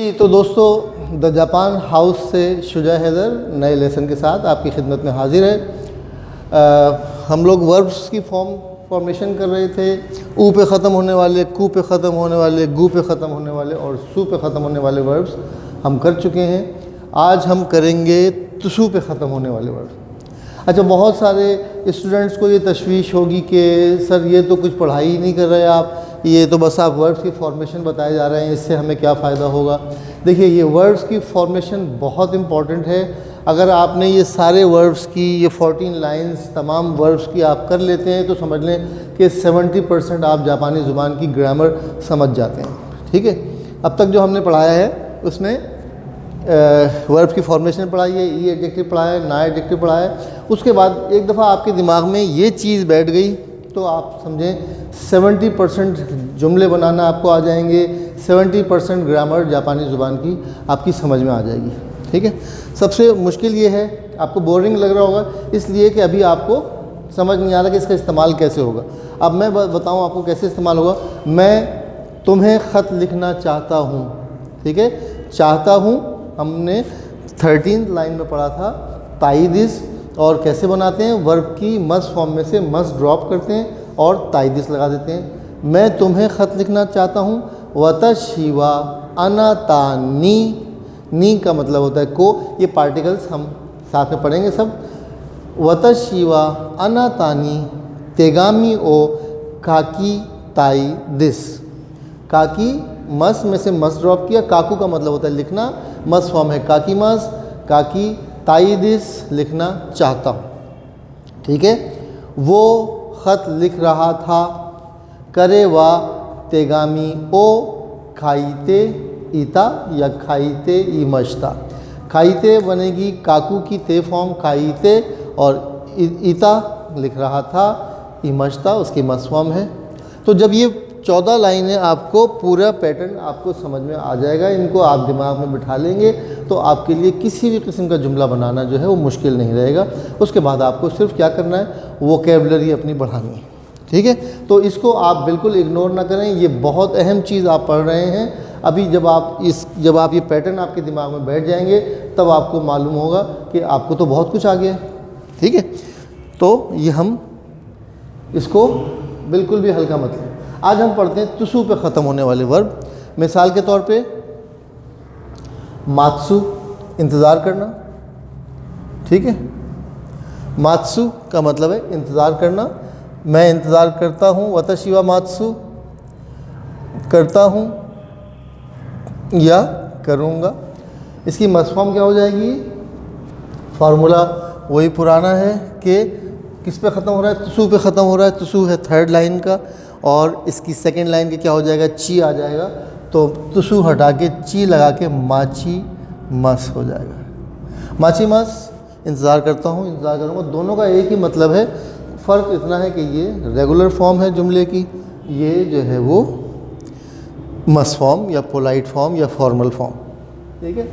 जी तो दोस्तों, the Japan house से शुजा हैदर नए लेसन के साथ आपकी खिदमत में हाजिर है। हम लोग वर्ब्स की फॉर्मेशन कर रहे थे। ऊ पे ख़त्म होने वाले, कू पे ख़त्म होने वाले, गू पे ख़त्म होने वाले और सू पे ख़त्म होने वाले वर्ब्स हम कर चुके हैं। आज हम करेंगे तुसू पे ख़त्म होने वाले वर्ब्स। अच्छा, बहुत सारे स्टूडेंट्स को ये तशवीश होगी कि सर ये तो कुछ पढ़ाई ही नहीं कर रहे आप, ये तो बस आप वर्ड्स की फॉर्मेशन बताए जा रहे हैं, इससे हमें क्या फ़ायदा होगा। देखिए, ये वर्ड्स की फॉर्मेशन बहुत इम्पॉर्टेंट है। अगर आपने ये सारे वर्ड्स की, ये 14 लाइंस तमाम वर्ड्स की आप कर लेते हैं तो समझ लें कि 70% आप जापानी ज़ुबान की ग्रामर समझ जाते हैं। ठीक है, अब तक जो हमने पढ़ाया है उसमें वर्ब्स की फॉर्मेशन पढ़ाई है, ई एडजेक्टिव पढ़ाया है, ना एडजेक्टिव पढ़ाया है। उसके बाद एक दफ़ा आपके दिमाग में ये चीज़ बैठ गई तो आप समझें 70% जुमले बनाना आपको आ जाएंगे, 70% ग्रामर जापानी ज़ुबान की आपकी समझ में आ जाएगी। ठीक है, सबसे मुश्किल ये है, आपको बोरिंग लग रहा होगा इसलिए कि अभी आपको समझ नहीं आ रहा कि इसका इस्तेमाल कैसे होगा। अब मैं बताऊं आपको कैसे इस्तेमाल होगा। मैं तुम्हें ख़त लिखना चाहता हूँ। ठीक है, चाहता हूँ हमने 13 लाइन में पढ़ा था। ताइदिस, और कैसे बनाते हैं, वर्ब की मस्ट फॉर्म में से मस्ट ड्रॉप करते हैं और ताइदिस लगा देते हैं। मैं तुम्हें ख़त लिखना चाहता हूँ। वतशिवा अनातानी, नी का मतलब होता है को, ये पार्टिकल्स हम साथ में पढ़ेंगे सब। वतशिवा अनातानी तेगामी ओ काकी ताई दिस। काकी मस में से मस ड्रॉप किया, काकू का मतलब होता है लिखना, मस फॉर्म है काकी मस, काकी ताई दिस लिखना चाहता हूँ। ठीक है, वो ख़त लिख रहा था। करे वा तेगामी ओ खाईते ईता या खाईते ईमश्ता। खाईते बनेगी काकू की ते फॉर्म खाईते, और ईता लिख रहा था, ईमश्ता उसकी मस फॉर्म है। तो जब ये 14 लाइनें, आपको पूरा पैटर्न आपको समझ में आ जाएगा, इनको आप दिमाग में बिठा लेंगे तो आपके लिए किसी भी किस्म का जुमला बनाना जो है वो मुश्किल नहीं रहेगा। उसके बाद आपको सिर्फ क्या करना है, वोकैबुलरी अपनी बढ़ानी है। ठीक है, तो इसको आप बिल्कुल इग्नोर ना करें, ये बहुत अहम चीज़ आप पढ़ रहे हैं। अभी जब आप ये पैटर्न आपके दिमाग में बैठ जाएंगे तब आपको मालूम होगा कि आपको तो बहुत कुछ आ गया है। ठीक है, तो ये हम इसको बिल्कुल भी हल्का मत लें। आज हम पढ़ते हैं तुसु पे ख़त्म होने वाले वर्ब। मिसाल के तौर पे मात्सु, इंतज़ार करना। ठीक है, मात्सु का मतलब है इंतज़ार करना। मैं इंतज़ार करता हूँ। वतशिवा मात्सु, करता हूँ या करूँगा। इसकी मस्ट फॉर्म क्या हो जाएगी, फार्मूला वही पुराना है कि किस पे ख़त्म हो रहा है, तुसु पे ख़त्म हो रहा है। तुसु है 3rd लाइन का और इसकी 2nd लाइन के क्या हो जाएगा, ची आ जाएगा। तो तुसु हटा के ची लगा के माची मस हो जाएगा। माची मस, इंतज़ार करता हूँ, इंतज़ार करूँगा। दोनों का एक ही मतलब है, फ़र्क इतना है कि ये रेगुलर फॉर्म है जुमले की, ये जो है वो मस फॉर्म या पोलाइट फॉर्म या फॉर्मल फॉर्म। ठीक है,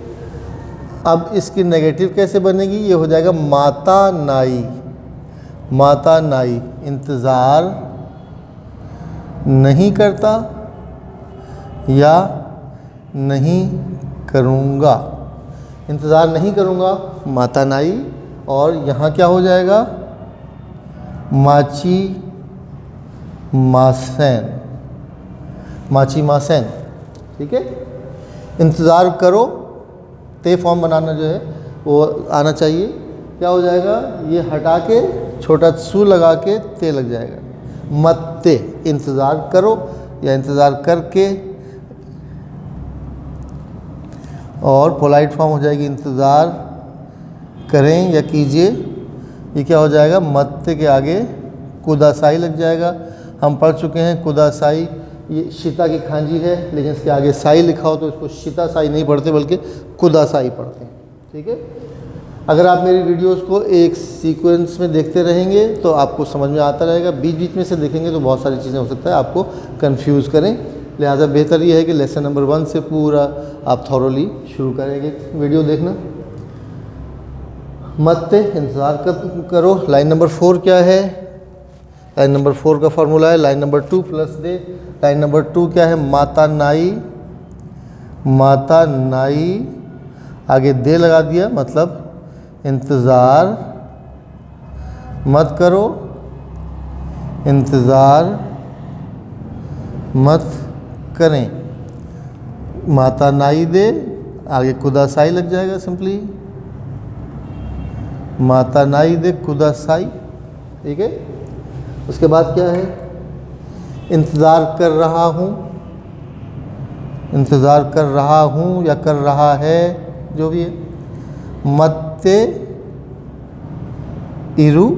अब इसकी नेगेटिव कैसे बनेगी, ये हो जाएगा माता नाई। माता नाई, इंतज़ार नहीं करता या नहीं करूँगा। इंतज़ार नहीं करूँगा, माता नाई, और यहाँ क्या हो जाएगा, माची मासेन, माची मासेन। ठीक है, इंतज़ार करो, ते फॉर्म बनाना जो है वो आना चाहिए। क्या हो जाएगा, ये हटा के छोटा सू लगा के ते लग जाएगा, मत्ते। इंतज़ार करो या इंतज़ार करके, और पोलाइट फॉर्म हो जाएगी इंतज़ार करें या कीजिए। ये क्या हो जाएगा, मत्ते के आगे कुदासाई लग जाएगा। हम पढ़ चुके हैं कुदासाई, ये शिता की खांजी है लेकिन इसके आगे साई लिखा हो तो इसको शिता साई नहीं पढ़ते बल्कि कुदासाई पढ़ते हैं। ठीक है, अगर आप मेरी वीडियोस को एक सीक्वेंस में देखते रहेंगे तो आपको समझ में आता रहेगा। बीच बीच में से देखेंगे तो बहुत सारी चीज़ें हो सकता है आपको कंफ्यूज करें। लिहाजा बेहतर ये है कि लेसन नंबर 1 से पूरा आप थॉरोली शुरू करेंगे वीडियो देखना। मत्ते, इंतज़ार करो। लाइन नंबर 4 क्या है, लाइन नंबर 4 का फार्मूला है लाइन नंबर 2 प्लस दे। लाइन नंबर 2 क्या है, माता नाई माता नाई, आगे दे लगा दिया, मतलब इंतज़ार मत करो, इंतज़ार मत करें। माता नाई दे, आगे खुदा साई लग जाएगा सिंपली, माता नाई दे खुदा साई। ठीक है। उसके बाद क्या है, इंतज़ार कर रहा हूँ, इंतज़ार कर रहा हूँ या कर रहा है, जो भी है। मत्ते इरु,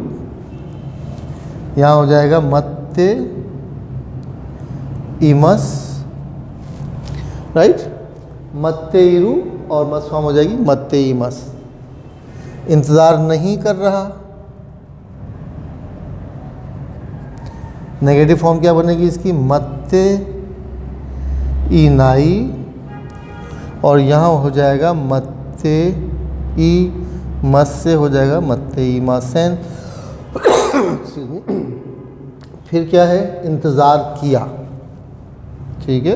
यहाँ हो जाएगा मत्ते इमस, राइट। मत्ते इरु और मस फॉर्म हो जाएगी मत्ते इमस। इंतज़ार नहीं कर रहा, नेगेटिव फॉर्म क्या बनेगी इसकी, मत्ते ई नाई, और यहाँ हो जाएगा मत्ते ई मस से हो जाएगा मत्ते ई मासेन। फिर क्या है, इंतज़ार किया। ठीक है,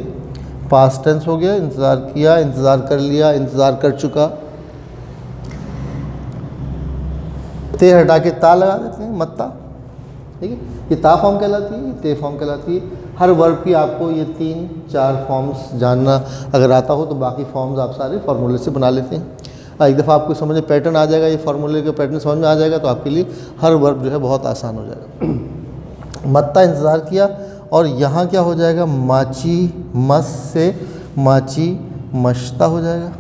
पास्ट टेंस हो गया, इंतज़ार किया, इंतज़ार कर लिया, इंतज़ार कर चुका। ते हटा के ता लगा देते हैं, मत्ता। ठीक है, ये ता फॉर्म कहलाती है, ये ते फॉर्म कहलाती है। हर वर्ब की आपको ये 3-4 फॉर्म्स जानना अगर आता हो तो बाकी फॉर्म्स आप सारे फार्मूले से बना लेते हैं। एक दफ़ा आपको समझ में पैटर्न आ जाएगा, ये फार्मूले का पैटर्न समझ में आ जाएगा तो आपके लिए हर वर्ब जो है बहुत आसान हो जाएगा। मत्ता इंतज़ार किया, और यहाँ क्या हो जाएगा, माची मस से माची मश्ता हो जाएगा।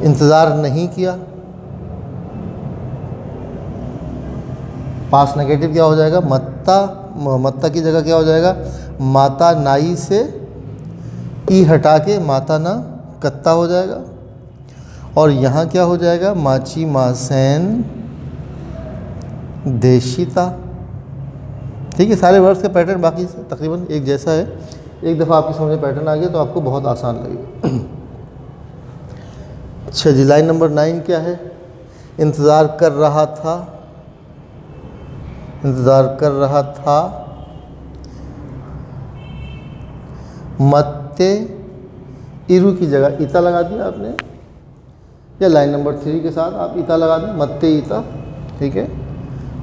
इंतज़ार नहीं किया, पास नेगेटिव क्या हो जाएगा, मत्ता, मत्ता की जगह क्या हो जाएगा, माता नाई से ई हटा के माता ना कत्ता हो जाएगा। और यहाँ क्या हो जाएगा, माची मासैन देशिता। ठीक है, सारे वर्ड्स का पैटर्न बाकी तकरीबन एक जैसा है। एक दफ़ा आपकी समझ में पैटर्न आ गया तो आपको बहुत आसान लगेगा। अच्छा जी, लाइन नंबर 9 क्या है, इंतज़ार कर रहा था, इंतज़ार कर रहा था, मत्ते इरु की जगह इता लगा दिया आपने, या लाइन नंबर 3 के साथ आप इता लगा दें, मत्ते इता। ठीक है,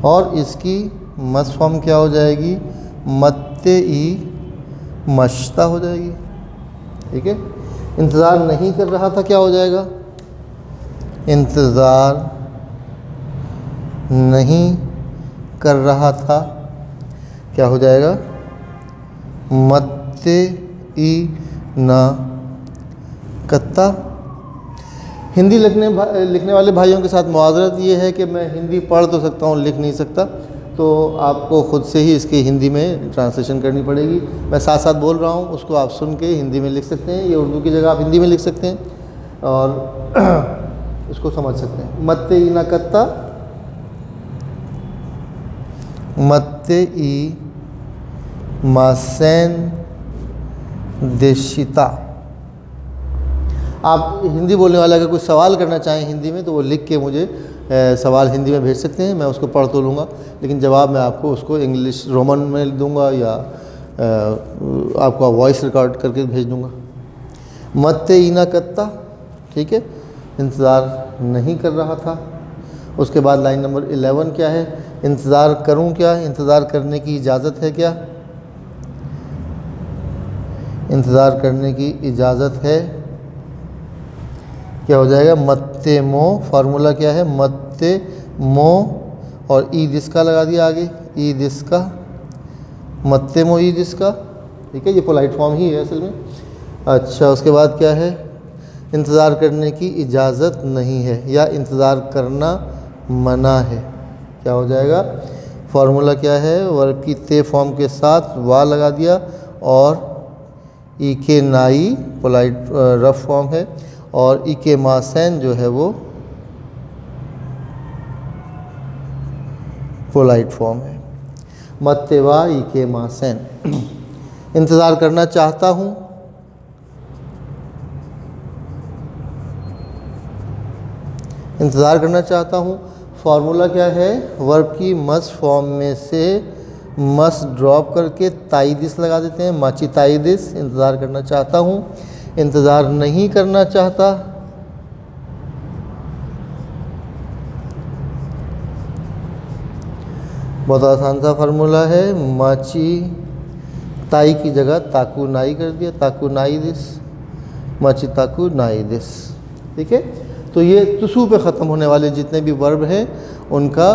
और इसकी मस फॉर्म क्या हो जाएगी, मत्ते ई मश्ता हो जाएगी। ठीक है, इंतज़ार नहीं कर रहा था क्या हो जाएगा, इंतज़ार नहीं कर रहा था क्या हो जाएगा, मत्ते ई ना कत्ता। हिंदी लिखने वाले भाइयों के साथ मुआज़रत ये है कि मैं हिंदी पढ़ तो सकता हूँ, लिख नहीं सकता, तो आपको ख़ुद से ही इसकी हिंदी में ट्रांसलेशन करनी पड़ेगी। मैं साथ साथ बोल रहा हूँ, उसको आप सुन के हिंदी में लिख सकते हैं, ये उर्दू की जगह आप हिंदी में लिख सकते हैं और इसको समझ सकते हैं। मत्ते ई ना कत्ता, मत्ते ई मासैन देशिता। आप हिंदी बोलने वाले अगर कुछ सवाल करना चाहें हिंदी में तो वो लिख के मुझे सवाल हिंदी में भेज सकते हैं, मैं उसको पढ़ तो लूँगा, लेकिन जवाब मैं आपको उसको इंग्लिश रोमन में दूंगा या आपका वॉइस रिकॉर्ड करके भेज दूंगा। मत्ते ई ना कत्ता, ठीक है, इंतज़ार नहीं कर रहा था। उसके बाद लाइन नंबर 11 क्या है, इंतज़ार करूं क्या, इंतज़ार करने की इजाज़त है क्या, इंतज़ार करने की इजाज़त है क्या हो जाएगा, मत्ते मो। फार्मूला क्या है, मत्ते मो और ई दिसका लगा दिया आगे, ई दिसका, मत्ते मो ई दिसका। ठीक है, ये पोलाइट फॉर्म ही है असल में। अच्छा, उसके बाद क्या है, इंतज़ार करने की इजाज़त नहीं है या इंतज़ार करना मना है क्या हो जाएगा। फार्मूला क्या है, वर्ब की ते फॉर्म के साथ वा लगा दिया और ई के नाई पोलाइट रफ फॉर्म है और ई के मासैन जो है वो पोलाइट फॉर्म है। मत्ते वा ई के मासैन। इंतज़ार करना चाहता हूँ, इंतज़ार करना चाहता हूँ। फार्मूला क्या है, वर्ब की मस फॉर्म में से मस ड्रॉप करके ताइदिस लगा देते हैं, माची ताइदिस। इंतज़ार करना चाहता हूँ, इंतज़ार नहीं करना चाहता। बहुत आसान सा फार्मूला है, माची ताई की जगह ताकू नाई कर दिया, ताकू नाई दिस, माची ताकू नाई दिस। ठीक है, तो ये तुसु पे ख़त्म होने वाले जितने भी वर्ब हैं उनका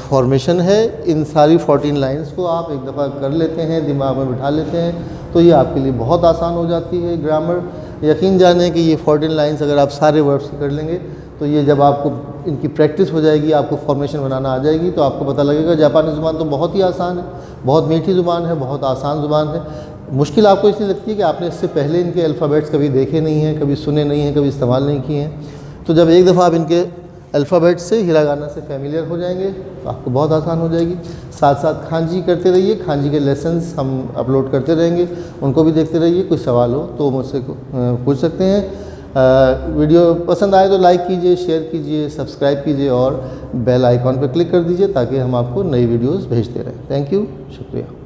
फॉर्मेशन है। इन सारी 14 लाइंस को आप एक दफ़ा कर लेते हैं, दिमाग में बिठा लेते हैं, तो ये आपके लिए बहुत आसान हो जाती है ग्रामर। यकीन जाने कि ये 14 लाइंस अगर आप सारे वर्ब्स की कर लेंगे तो ये जब आपको इनकी प्रैक्टिस हो जाएगी, आपको फॉर्मेशन बनाना आ जाएगी, तो आपको पता लगेगा जापानी ज़ुबान तो बहुत ही आसान है, बहुत मीठी ज़ुबान है, बहुत आसान ज़ुबान है। मुश्किल आपको इसलिए लगती है कि आपने इससे पहले इनके अल्फ़ाबेट्स कभी देखे नहीं हैं, कभी सुने नहीं हैं, कभी इस्तेमाल नहीं किए हैं। तो जब एक दफ़ा आप इनके अल्फ़ाबेट से, हिरागाना से फेमिलियर हो जाएंगे तो आपको बहुत आसान हो जाएगी। साथ साथ खांजी करते रहिए, खांजी के लेसन्स हम अपलोड करते रहेंगे, उनको भी देखते रहिए। कुछ सवाल हो तो मुझसे पूछ सकते हैं। वीडियो पसंद आए तो लाइक कीजिए, शेयर कीजिए, सब्सक्राइब कीजिए और बेल आइकॉन पर क्लिक कर दीजिए ताकि हम आपको नई वीडियोज़ भेजते रहें। थैंक यू, शुक्रिया।